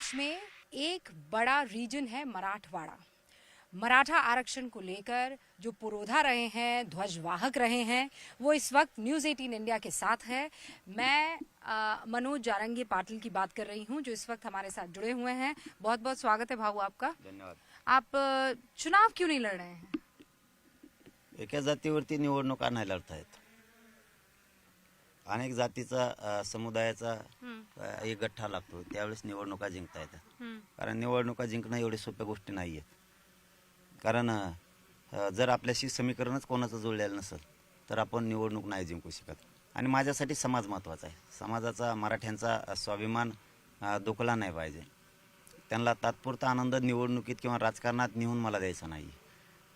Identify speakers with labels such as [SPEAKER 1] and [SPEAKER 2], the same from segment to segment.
[SPEAKER 1] महाराष्ट्र में एक बड़ा रीजन है मराठवाड़ा। मराठा आरक्षण को लेकर जो पुरोधा रहे हैं, ध्वजवाहक रहे हैं, वो इस वक्त न्यूज़ 18 इंडिया के साथ है। मैं मनोज जारंगी पाटिल की बात कर रही हूं, जो इस वक्त हमारे साथ जुड़े हुए हैं। बहुत बहुत स्वागत है भाऊ आपका।
[SPEAKER 2] धन्यवाद।
[SPEAKER 1] आप चुनाव क्यों नहीं लड़ रहे हैं?
[SPEAKER 2] एका जातीवरती निवडणुका नाही लढतायत. अनेक जातीचा समुदायाचा एक गठ्ठा लागतो, त्यावेळेस निवडणुका जिंकता येतात. कारण निवडणुका जिंकणं एवढी सोप्या गोष्टी नाही आहेत. कारण जर आपल्याशी समीकरणच कोणाचं जुळलेलं नसेल तर आपण निवडणूक नाही जिंकू शकत. आणि माझ्यासाठी समाज महत्त्वाचा आहे. समाजाचा, मराठ्यांचा स्वाभिमान दुखला नाही पाहिजे. त्यांना तात्पुरता आनंद निवडणुकीत किंवा राजकारणात नेऊन मला द्यायचा नाही.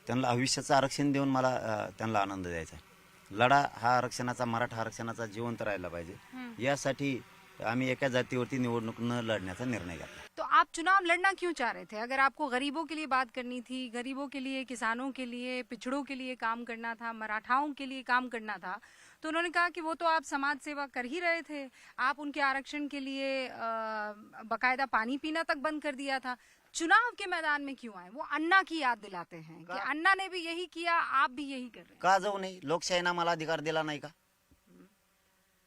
[SPEAKER 2] त्यांना आयुष्याचं आरक्षण देऊन मला त्यांना आनंद द्यायचा आहे. लढा हा आरक्षणाचा, मराठा आरक्षणाचा जिवंत राहिला पाहिजे. यासाठी आम्ही एका जातीवरती निवडणूक न लढण्याचा निर्णय घेतला.
[SPEAKER 1] तो आप चुनाव लड़ना क्यों चाह रहे थे? अगर आपको गरीबों के लिए बात करनी थी, गरीबों के लिए, किसानों के लिए, पिछड़ों के लिए काम करना था, मराठाओं के लिए काम करना था, तो उन्होंने कहा कि वो तो आप समाज सेवा कर ही रहे थे। आप उनके आरक्षण के लिए बकायदा पानी पीना तक बंद कर दिया था। चुनाव के मैदान में क्यों आए? वो अन्ना की याद दिलाते हैं कि अन्ना ने भी यही किया, आप भी यही कर रहे हैं।
[SPEAKER 2] का जाऊ नाही? लोकशाहीनं मला अधिकार दिला नाही का?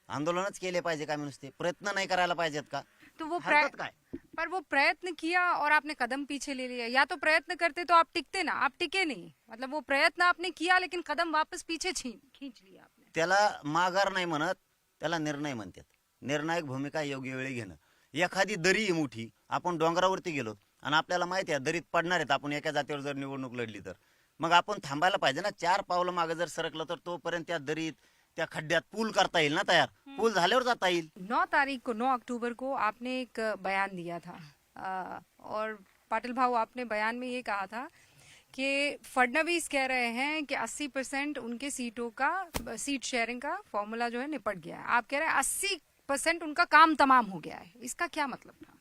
[SPEAKER 2] आंदोलनच केले पाहिजे का? मी नुसते प्रयत्न नाही करायला पाहिजेत का?
[SPEAKER 1] तो वो
[SPEAKER 2] हरकत काय?
[SPEAKER 1] पर वो प्रयत्न किया और आपने कदम पीछे ले लिया। या तो प्रयत्न करते तो आप टिकते ना, आप टिके नहीं। मतलब वो प्रयत्न आपने किया लेकिन कदम वापस पीछे खींच लिया आपने।
[SPEAKER 2] त्याला माघार नाही म्हणत, त्याला निर्णय म्हणतात. निर्णायक भूमिका योग्य वेळी घेणं. एखादी दरी आहे मोठी, आपण डोंगरावरती गेलो आणि आपल्याला माहिती आहे दरीत पडणार आहेत आपण एका जातीवर जर निवडणूक लढली तर, मग आपण थांबायला पाहिजे ना. 4 पावलं मागे जर सरकलं तर तोपर्यंत त्या दरीत, त्या खड्ड्यात पूल करता येईल ना तयार. पूल झाल्यावर जाता येईल.
[SPEAKER 1] 9 तारीख को, 9 अक्टूबर को आपने एक बयान दिया था और पाटिल भाऊ आपने बयान में ये कहा था कि फडणवीस कह रहे हैं कि 80% उनके सीटों का, सीट शेयरिंग का फॉर्मूला जो है निपट गया है। आप कह रहे हैं 80% उनका काम तमाम हो गया है। इसका क्या मतलब था?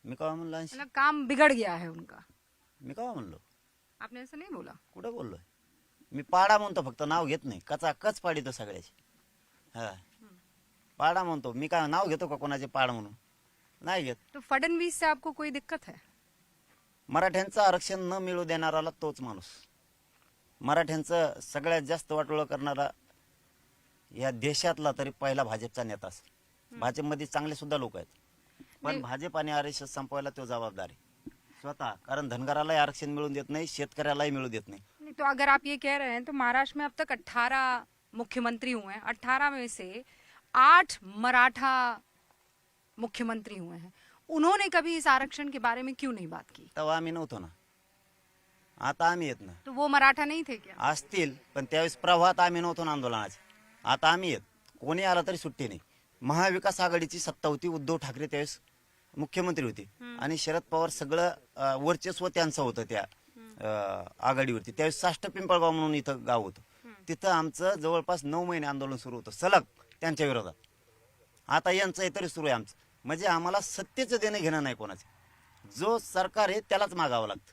[SPEAKER 2] मी का म्हणलो?
[SPEAKER 1] मतलब काम बिगड़ गया है उनका?
[SPEAKER 2] मी का म्हणलो?
[SPEAKER 1] आपने ऐसा नहीं बोला।
[SPEAKER 2] कुठं बोललोय? मी पाडा म्हणतो, फक्त नाव घेत नाही. कच पाडितो सगळ्याची. हा, पाडा म्हणतो. मी काय नाव घेतो का कोणाचे पाड म्हणून? नाही घेत.
[SPEAKER 1] तो फडणवीस से आपको कोई दिक्कत है?
[SPEAKER 2] मराठ्यांचं आरक्षण न मिळू देणाराला तोच माणूस. मराठ्यांचं सगळ्यात जास्त वाटोळं करणारा या देशातला तरी पहिला भाजपचा नेता असेल. भाजपमध्ये चांगले सुद्धा लोक आहेत, पण भाजप आणि आरएसएस संपवायला तो जबाबदार आहे स्वतः. कारण धनगरालाही आरक्षण मिळून देत नाही, शेतकऱ्यालाही मिळू देत नाही.
[SPEAKER 1] तो अगर आप ये कह रहे हैं तो महाराष्ट्र में अब तक 18 मुख्यमंत्री हुए हैं। 18 में से 8 मराठा मुख्यमंत्री हुए हैं। उन्होंने कभी इस आरक्षण के बारे में क्यों नहीं बात की?
[SPEAKER 2] तेव्हा आम्ही नव्हतो ना, आता आम्ही येत ना.
[SPEAKER 1] तो वो मराठा नहीं थे क्या?
[SPEAKER 2] असतील, पण त्यावेळेस प्रवाहात आम्ही नव्हतो ना आंदोलनाचे. आता आम्ही येत. कोणी आला तरी सुट्टी नाही. महाविकास आघाडीची सत्ता होती. उद्धव ठाकरे त्यावेळेस मुख्यमंत्री होते आणि शरद पवार सगळं वर्चस्व त्यांचं होतं त्या आघाडीवरती. त्यावेळेस साष्ट पिंपळगाव म्हणून इथं गाव होतं. तिथं आमचं जवळपास 9 महिने आंदोलन सुरू होतं सलग त्यांच्या विरोधात. आता यांचं तरी सुरू आहे आमचं. म्हणजे आम्हाला सत्तेचं देणं घेणं नाही कोणाचं. जो सरकार आहे त्यालाच मागावं लागतं.